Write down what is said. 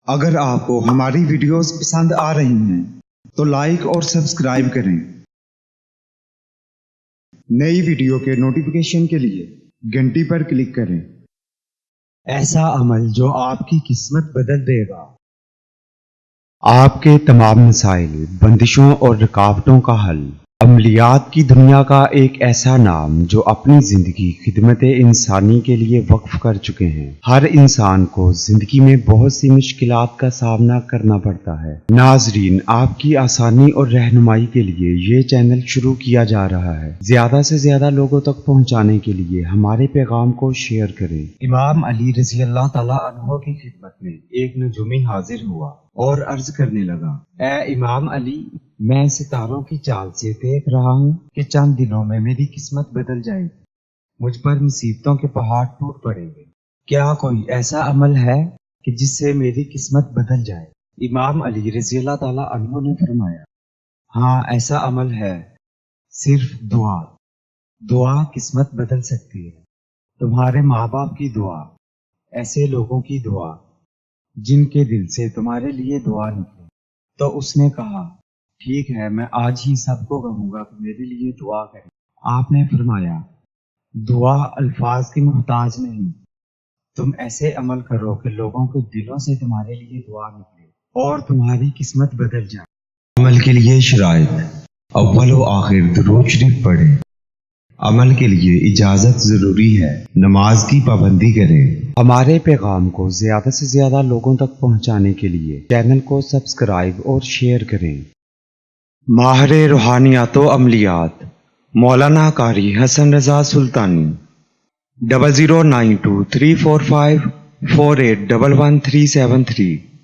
اگر آپ کو ہماری ویڈیوز پسند آ رہی ہیں تو لائک اور سبسکرائب کریں۔ نئی ویڈیو کے نوٹیفیکیشن کے لیے گھنٹی پر کلک کریں۔ ایسا عمل جو آپ کی قسمت بدل دے گا۔ آپ کے تمام مسائل، بندشوں اور رکاوٹوں کا حل۔ عملیات کی دنیا کا ایک ایسا نام جو اپنی زندگی خدمت انسانی کے لیے وقف کر چکے ہیں۔ ہر انسان کو زندگی میں بہت سی مشکلات کا سامنا کرنا پڑتا ہے۔ ناظرین، آپ کی آسانی اور رہنمائی کے لیے یہ چینل شروع کیا جا رہا ہے۔ زیادہ سے زیادہ لوگوں تک پہنچانے کے لیے ہمارے پیغام کو شیئر کریں۔ امام علی رضی اللہ تعالیٰ عنہ کی خدمت میں ایک نجومی حاضر ہوا اور عرض کرنے لگا، اے امام علی، میں ستاروں کی چال سے دیکھ رہا ہوں کہ چند دنوں میں میری قسمت بدل جائے گی، مجھ پر مصیبتوں کے پہاڑ ٹوٹ پڑیں گے۔ کیا کوئی ایسا عمل ہے کہ جس سے میری قسمت بدل جائے؟ امام علی رضی اللہ تعالیٰ عنہ نے فرمایا، ہاں ایسا عمل ہے، صرف دعا۔ دعا قسمت بدل سکتی ہے۔ تمہارے ماں باپ کی دعا، ایسے لوگوں کی دعا جن کے دل سے تمہارے لیے دعا نکلے۔ تو اس نے کہا، ٹھیک ہے، میں آج ہی سب کو کہوں گا کہ میرے لیے دعا کریں۔ آپ نے فرمایا، دعا الفاظ کی محتاج نہیں، تم ایسے عمل کرو کہ لوگوں کے دلوں سے تمہارے لیے دعا نکلے اور تمہاری قسمت بدل جائے۔ عمل کے لیے شرائط: اول و آخر درود شریف پڑھیں۔ عمل کے لیے اجازت ضروری ہے۔ نماز کی پابندی کریں۔ ہمارے پیغام کو زیادہ سے زیادہ لوگوں تک پہنچانے کے لیے چینل کو سبسکرائب اور شیئر کریں۔ ماہر روحانیات و عملیات مولانا قاری حسن رضا سلطانی 00923454811373